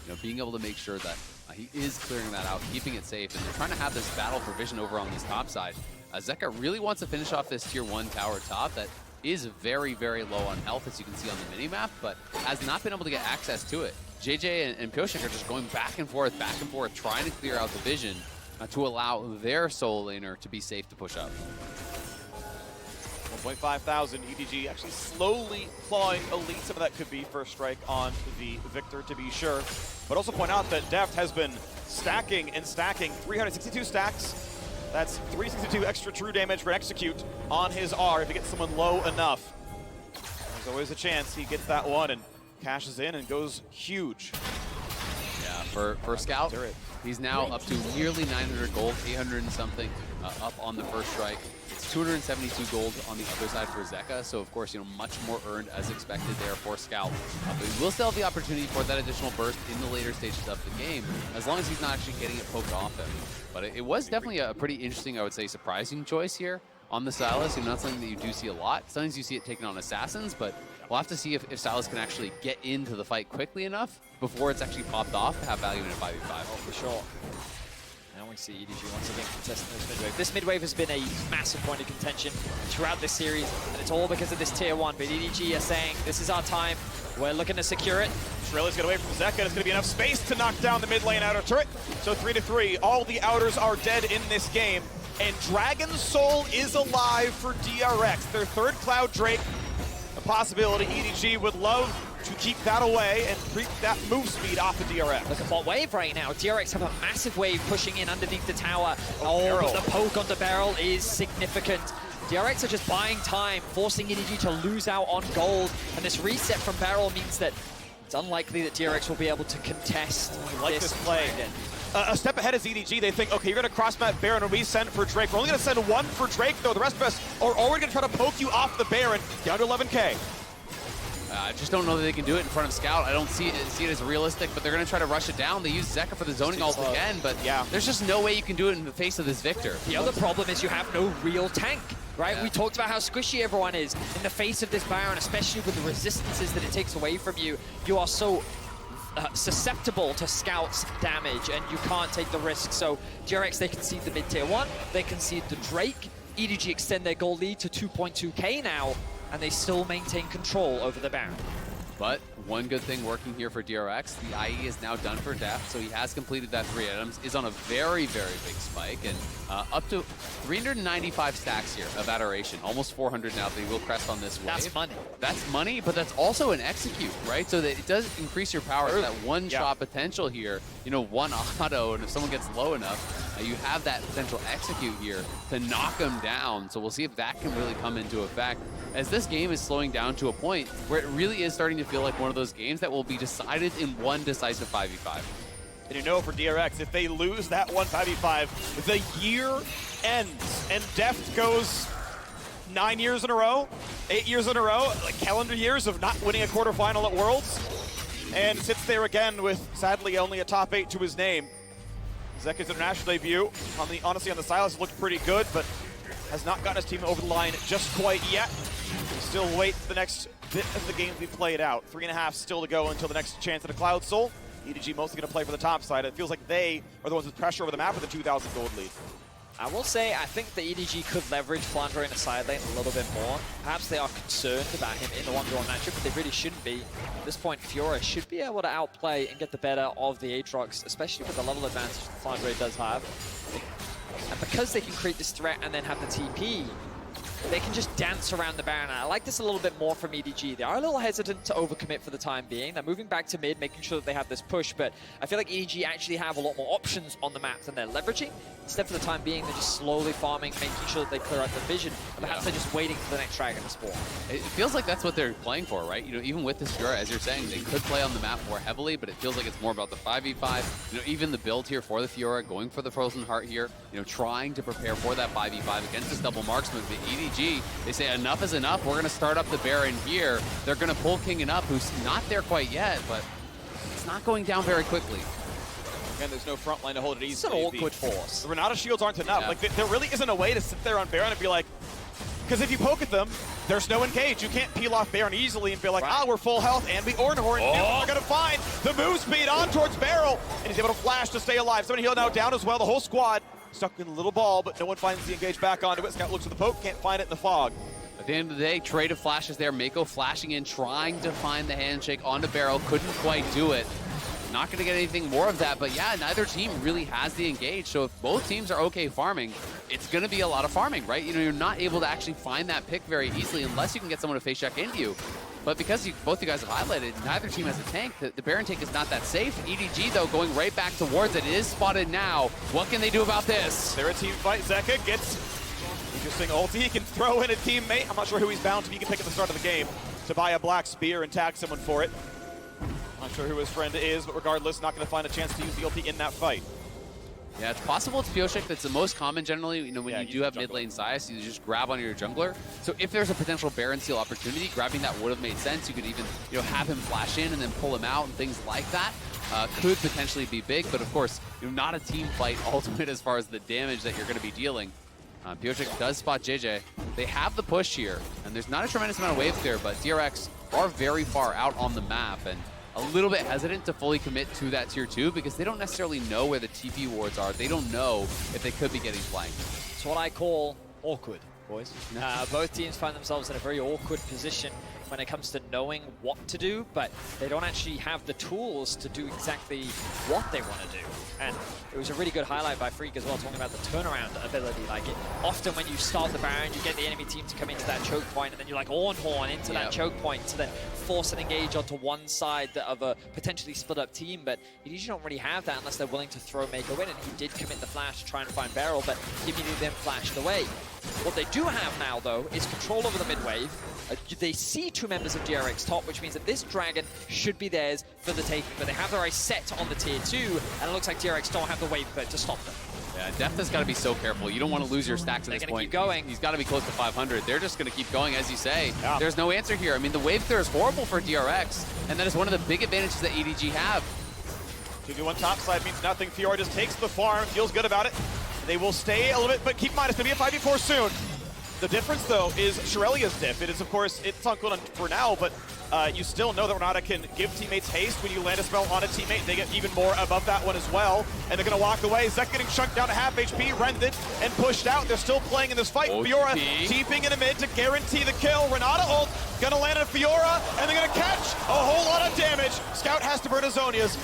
You know, being able to make sure that he is clearing that out, keeping it safe, and they're trying to have this battle for vision over on this top side. Zeka really wants to finish off this tier 1 tower top that is very, very low on health, as you can see on the minimap, but has not been able to get access to it. JieJie and Pyosik are just going back and forth, trying to clear out the vision to allow their solo laner to be safe to push up. 1,500, EDG actually slowly clawing a lead. Some of that could be first strike on the Viktor, to be sure. But also point out that Deft has been stacking and stacking 362 stacks. That's 362 extra true damage for execute on his R if he gets someone low enough. There's always a chance he gets that one and cashes in and goes huge. Yeah, for Scout, he's now up to nearly 900 gold, 800 and something up on the first strike. It's 272 gold on the other side for Zeka, so of course, you know, much more earned as expected there for Scout. But he will still have the opportunity for that additional burst in the later stages of the game, as long as he's not actually getting it poked off him. But it was definitely a pretty interesting, I would say, surprising choice here on the Sylas. You know, not something that you do see a lot. Sometimes you see it taken on assassins, but we'll have to see if Sylas can actually get into the fight quickly enough before it's actually popped off to have value in a 5v5. Oh, for sure. we see EDG once again contesting this mid wave. This mid wave has been a massive point of contention throughout this series, and it's all because of this tier 1. But EDG are saying, this is our time. We're looking to secure it. Shrilly's get away from Zeka. There's going to be enough space to knock down the mid lane outer turret. So 3-3. All the outers are dead in this game. And Dragon's Soul is alive for DRX. Their third Cloud Drake. A possibility EDG would love to keep that away and creep that move speed off of DRX. Look at bot wave right now. DRX have a massive wave pushing in underneath the tower. Oh, but the poke onto BeryL is significant. DRX are just buying time, forcing EDG to lose out on gold. And this reset from BeryL means that it's unlikely that DRX will be able to contest this play. A step ahead is EDG. They think, okay, you're going to cross-map Baron and we send for Drake. We're only going to send one for Drake, though. The rest of us are already going to try to poke you off the Baron down to 11K. I just don't know that they can do it in front of Scout. I don't see it as realistic, but they're going to try to rush it down. They use Zeka for the zoning ult again, but yeah, there's just no way you can do it in the face of this Viktor. The other problem is you have no real tank, right? Yeah. We talked about how squishy everyone is in the face of this Baron, especially with the resistances that it takes away from you. You are so susceptible to Scout's damage, and you can't take the risk. So DRX, they concede the mid-tier 1, they concede the Drake. EDG extend their goal lead to 2.2k now, and they still maintain control over the Baron. But one good thing working here for DRX, the IE is now done for Deft, so he has completed that 3 items, is on a very, very big spike, and up to 395 stacks here of adoration, almost 400 now that he will crest on this wave. That's money. That's money, but that's also an execute, right? So that it does increase your power to that one-shot potential here. You know, one auto, and if someone gets low enough, you have that potential execute here to knock them down. So we'll see if that can really come into effect, as this game is slowing down to a point where it really is starting to feel like one of those games that will be decided in one decisive 5v5. And you know, for DRX, if they lose that one 5v5, the year ends, and Deft goes 9 years in a row, 8 years in a row, like calendar years of not winning a quarterfinal at Worlds, and sits there again with, sadly, only a top 8 to his name. Zeka's international debut, honestly on the Sylas, looked pretty good, but has not gotten his team over the line just quite yet. We still wait for the next bit of the game to be played out. 3.5 still to go until the next chance at a Cloud Soul. EDG mostly going to play for the top side. It feels like they are the ones with pressure over the map with a 2,000 gold lead. I will say, I think the EDG could leverage Flandre in the side lane a little bit more. Perhaps they are concerned about him in the 1v1 matchup, but they really shouldn't be. At this point, Fiora should be able to outplay and get the better of the Aatrox, especially with the level advantage Flandre does have. And because they can create this threat and then have the TP, they can just dance around the Baron. I like this a little bit more from EDG. They are a little hesitant to overcommit for the time being. They're moving back to mid, making sure that they have this push, but I feel like EDG actually have a lot more options on the map than they're leveraging. Instead, for the time being, they're just slowly farming, making sure that they clear out the vision. Or perhaps they're just waiting for the next dragon to spawn. It feels like that's what they're playing for, right? You know, even with this Fiora, as you're saying, they could play on the map more heavily, but it feels like it's more about the 5v5. You know, even the build here for the Fiora, going for the Frozen Heart here, you know, trying to prepare for that 5v5 against this double marksman. But EDG, they say enough is enough. We're going to start up the Baron here. They're going to pull Kingen up, who's not there quite yet, but it's not going down very quickly. Again, there's no front line to hold it easy. It's an awkward force. The Renata shields aren't enough. Like, there really isn't a way to sit there on Baron and be like, because if you poke at them, there's no engage. You can't peel off Baron easily and be like, we're full health and we Ornhorn. We're going to find the move speed on towards BeryL, and he's able to flash to stay alive. Somebody heal now down as well. The whole squad stuck in a little ball, but no one finds the engage back onto it. Scout looks for the poke, can't find it in the fog. At the end of the day, trade of flashes there. Meiko flashing in, trying to find the handshake onto BeryL. Couldn't quite do it. Not going to get anything more of that, but yeah, neither team really has the engage. So if both teams are okay farming, it's going to be a lot of farming, right? You know, you're not able to actually find that pick very easily unless you can get someone to face check into you. But because both you guys have highlighted, neither team has a tank. The Baron tank is not that safe. EDG, though, going right back towards it. It is spotted now. What can they do about this? They're a team fight. Zeka gets interesting ulti. He can throw in a teammate. I'm not sure who he's bound to. He can pick at the start of the game to buy a black spear and tag someone for it. Not sure who his friend is, but regardless, not going to find a chance to use the ulti in that fight. Yeah, it's possible it's Pyosik. That's the most common generally. You know, when you do have mid lane Sylas, you just grab onto your jungler. So if there's a potential Baron Seal opportunity, grabbing that would have made sense. You could even, you know, have him flash in and then pull him out and things like that. Could potentially be big, but of course, you know, not a team fight ultimate as far as the damage that you're going to be dealing. Pyosik does spot JieJie. They have the push here, and there's not a tremendous amount of wave clear, but DRX are very far out on the map, and a little bit hesitant to fully commit to that tier 2 because they don't necessarily know where the TP wards are. They don't know if they could be getting flanked. It's what I call awkward, boys. Both teams find themselves in a very awkward position when it comes to knowing what to do, but they don't actually have the tools to do exactly what they want to do. And it was a really good highlight by Freak as well, talking about the turnaround ability. Like, often when you start the Baron, you get the enemy team to come into that choke point, and then you like horn into that choke point to then force an engage onto one side of a potentially split up team. But you usually don't really have that unless they're willing to throw Meiko in, and he did commit the flash to try and find BeryL, but he immediately then flashed away. What they do have now, though, is control over the mid wave. They see 2 members of DRX top, which means that this dragon should be theirs for the taking, but they have their eyes set on the tier 2, and it looks like DRX don't have the wave to stop them. Yeah, Deft has got to be so careful. You don't want to lose your stacks at this point. Keep going. He's got to be close to 500. They're just going to keep going, as you say. Yeah. There's no answer here. I mean, the wave clear is horrible for DRX, and that is one of the big advantages that EDG have. 2v1 top side means nothing. Fiora just takes the farm, feels good about it. They will stay a little bit, but keep in mind, it's going to be a 5v4 soon. The difference, though, is Shirelia's diff. It is, of course, it's on cooldown for now, but you still know that Renata can give teammates haste. When you land a spell on a teammate, they get even more above that one as well. And they're going to walk away. Zeka getting chunked down to half HP, rended, and pushed out. They're still playing in this fight. Fiora deeping in the mid to guarantee the kill. Renata ult, going to land on Fiora, and they're going to catch a whole lot of damage. Scout has to burn his Zonias.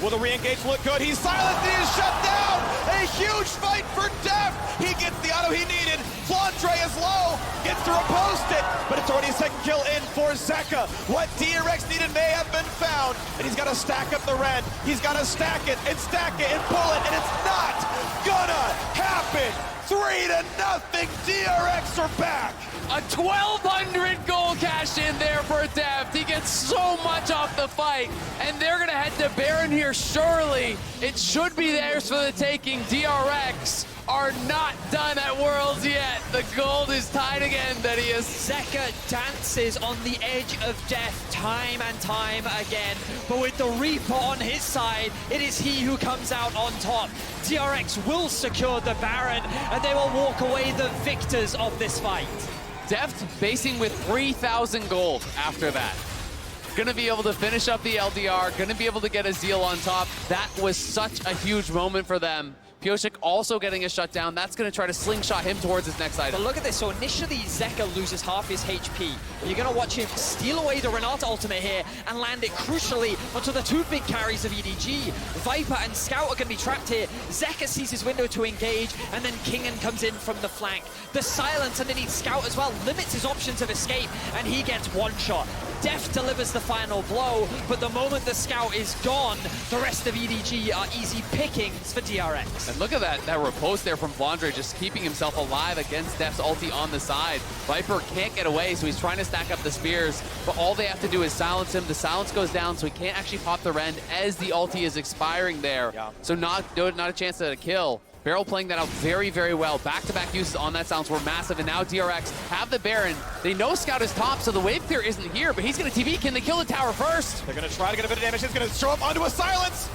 Will the re-engage look good? He's silenced, he is shut down! A huge fight for Deft! He gets the auto he needed. Flandre is low, gets to repost it, but it's already a second kill in for Zeka. What DRX needed may have been found, and he's got to stack up the rend. He's got to stack it and pull it, and it's not gonna happen! 3-0, DRX are back! A 1,200 goal cash in there for Deft. He gets so much off the fight, and they're gonna head to Baron here, surely. It should be theirs for the taking. DRX are not done at Worlds yet. The gold is tied again, Thaddeus. Zeka dances on the edge of death time and time again, but with the Reaper on his side, it is he who comes out on top. DRX will secure the Baron, and they will walk away the victors of this fight. Deft basing with 3,000 gold after that. Gonna be able to finish up the LDR, gonna be able to get a Zeal on top. That was such a huge moment for them. Pyosik also getting a shutdown. That's going to try to slingshot him towards his next item. But look at this. So initially, Zeka loses half his HP. You're going to watch him steal away the Renata ultimate here and land it crucially onto the 2 big carries of EDG. Viper and Scout are going to be trapped here. Zeka sees his window to engage, and then Kingen comes in from the flank. The silence underneath Scout as well limits his options of escape, and he gets one shot. Deft delivers the final blow, but the moment the Scout is gone, the rest of EDG are easy pickings for DRX. And look at that riposte there from Flandre, just keeping himself alive against Deft's ulti on the side. Viper can't get away, so he's trying to stack up the spears, but all they have to do is silence him. The silence goes down, so he can't actually pop the rend as the ulti is expiring there. Yeah. So not a chance at a kill. BeryL playing that out very, very well. Back-to-back uses on that silence were massive, and now DRX have the Baron. They know Scout is top, so the wave clear isn't here, but he's going to TP. Can they kill the tower first? They're going to try to get a bit of damage. He's going to show up onto a silence.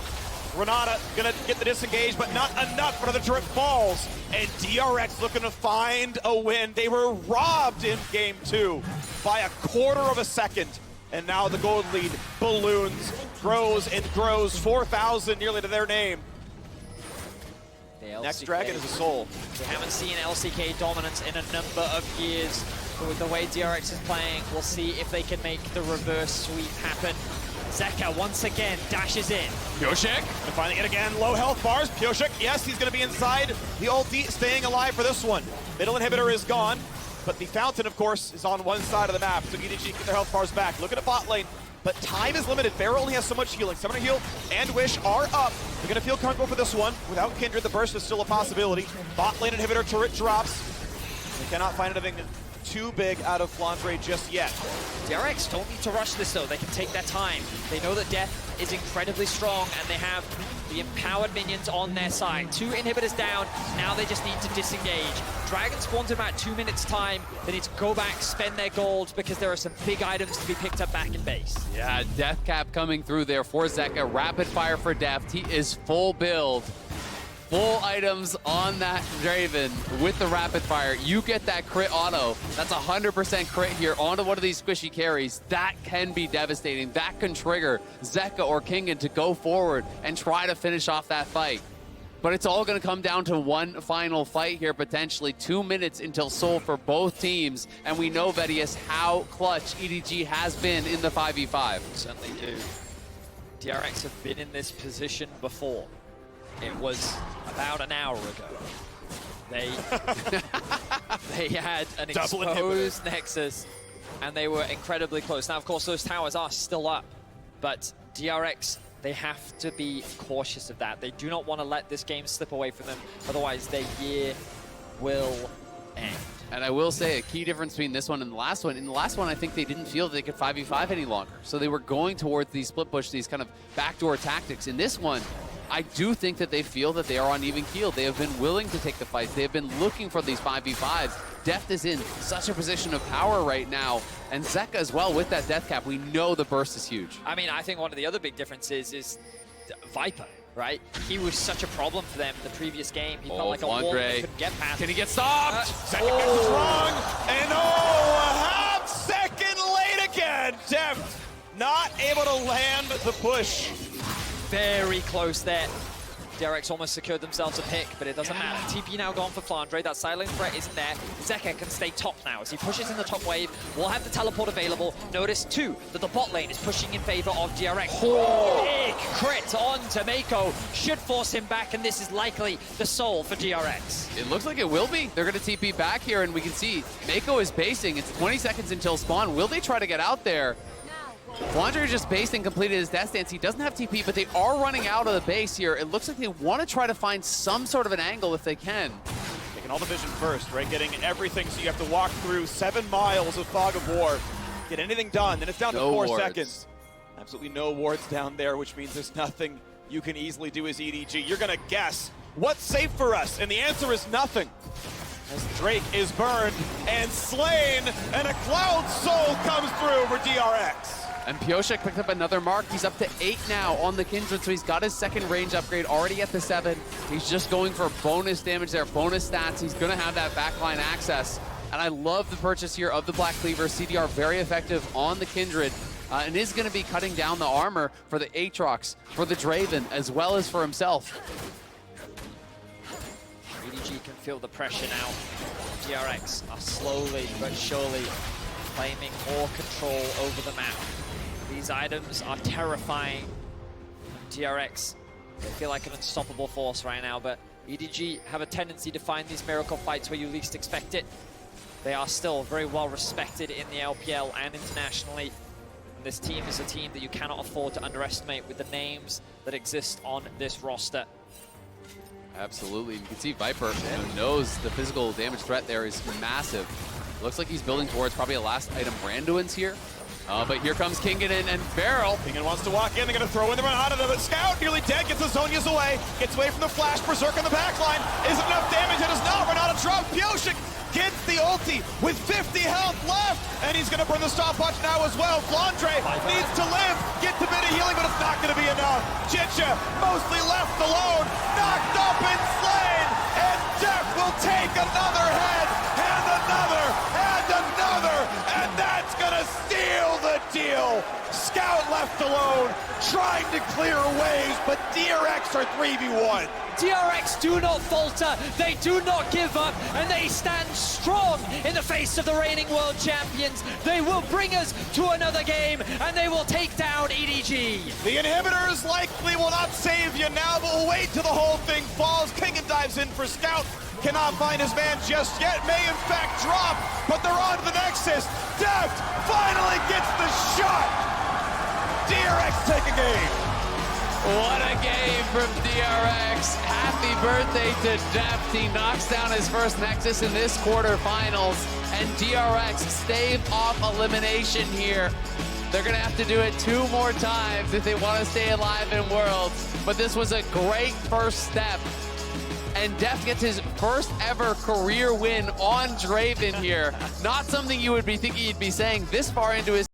Renata going to get the disengage, but not enough. Another turret falls, and DRX looking to find a win. They were robbed in game 2 by a quarter of a second, and now the gold lead balloons, grows and grows, 4,000 nearly to their name. Next dragon is a soul. We haven't seen LCK dominance in a number of years, but with the way DRX is playing, we'll see if they can make the reverse sweep happen. Zeka once again dashes in. Pyosik, finding it again, low health bars. Pyosik, yes, he's going to be inside the ulti, staying alive for this one. Middle inhibitor is gone, but the fountain, of course, is on one side of the map, so EDG get their health bars back. Look at the bot lane, but time is limited. BeryL only has so much healing. Summoner Heal and Wish are up. They're going to feel comfortable for this one. Without Kindred, the burst is still a possibility. Bot lane inhibitor turret drops. They cannot find anything too big out of Flandre just yet. DRX don't need to rush this though. They can take their time. They know that Death is incredibly strong, and they have the empowered minions on their side. 2 inhibitors down. Now they just need to disengage. Dragon spawns in about 2 minutes time. They need to go back, spend their gold, because there are some big items to be picked up back in base. Yeah, Death Cap coming through there for Zeka. Rapid fire for Deft. He is full build. full items on that Draven with the rapid fire. You get that crit auto. That's 100% crit here onto one of these squishy carries. That can be devastating. That can trigger Zeka or Kingen to go forward and try to finish off that fight. But it's all going to come down to one final fight here, potentially 2 minutes until Soul for both teams. And we know, Vedius, how clutch EDG has been in the 5v5. Certainly do. DRX have been in this position before. It was about an hour ago. They had an exposed Nexus, and they were incredibly close. Now, of course, those towers are still up, but DRX, they have to be cautious of that. They do not want to let this game slip away from them, otherwise their year will end. And I will say a key difference between this one and the last one. In the last one, I think they didn't feel that they could 5v5 any longer. So they were going towards these split push, these kind of backdoor tactics. In this one, I do think that they feel that they are on even keel. They have been willing to take the fights. They have been looking for these 5v5s. Deft is in such a position of power right now. And Zeka as well with that death cap. We know the burst is huge. I mean, I think one of the other big differences is Viper, right? He was such a problem for them the previous game. He felt like a wall that couldn't get past. Can he get stopped? Second guess is wrong. And a half second late again. Deft not able to land the push. Very close there. DRX almost secured themselves a pick, but it doesn't matter. TP now gone for Flandre. That silent threat isn't there. Zeka can stay top now as he pushes in the top wave. We'll have the teleport available. Notice, too, that the bot lane is pushing in favor of DRX. Big crit onto Meiko. Should force him back, and this is likely the soul for DRX. It looks like it will be. They're going to TP back here, and we can see Meiko is basing. It's 20 seconds until spawn. Will they try to get out there? Flandre just based and completed his death stance. He doesn't have TP, but they are running out of the base here. It looks like they want to try to find some sort of an angle if they can. Taking all the vision first, right? Getting everything, so you have to walk through 7 miles of fog of war. Get anything done, then it's down to 4 seconds. Absolutely no wards down there, which means there's nothing you can easily do as EDG. You're going to guess what's safe for us, and the answer is nothing. As Drake is burned and slain, and a Cloud Soul comes through for DRX. And Pyosik picked up another mark. He's up to 8 now on the Kindred, so he's got his second range upgrade already at the 7. He's just going for bonus damage there, bonus stats. He's going to have that backline access. And I love the purchase here of the Black Cleaver. CDR very effective on the Kindred. And is going to be cutting down the armor for the Aatrox, for the Draven, as well as for himself. EDG can feel the pressure now. DRX are slowly but surely claiming more control over the map. These items are terrifying. DRX, they feel like an unstoppable force right now, but EDG have a tendency to find these miracle fights where you least expect it. They are still very well respected in the LPL and internationally. And this team is a team that you cannot afford to underestimate with the names that exist on this roster. Absolutely. You can see Viper knows the physical damage threat there is massive. Looks like he's building towards probably a last item Randuin's here. But here comes Kingen and BeryL. Kingen wants to walk in. They're going to throw in the Renata. The Scout nearly dead. Gets the Zonia's away. Gets away from the flash. Berserk on the backline. Isn't enough damage. It is not. Renata drops. Pyosik gets the ulti with 50 health left. And he's going to burn the stopwatch now as well. Flandre needs to live. Get a bit of healing, but it's not going to be enough. JieJie mostly left alone. Knocked up and slain. And Deft will take another head. And another. And another. And that's going to steal the deal. Scout left alone, trying to clear waves, but DRX are 3v1. DRX do not falter, they do not give up, and they stand strong in the face of the reigning world champions. They will bring us to another game, and they will take down EDG. The inhibitors likely will not save you now, but we'll wait till the whole thing falls. Kingen dives in for Scout. Cannot find his man just yet. May in fact drop, but they're on to the Nexus. Deft finally gets the shot. DRX take a game. What a game from DRX. Happy birthday to Deft. He knocks down his first Nexus in this quarterfinals, and DRX stave off elimination here. They're going to have to do it 2 more times if they want to stay alive in Worlds, but this was a great first step. And Deft gets his first ever career win on Draven here. Not something you would be thinking you'd be saying this far into his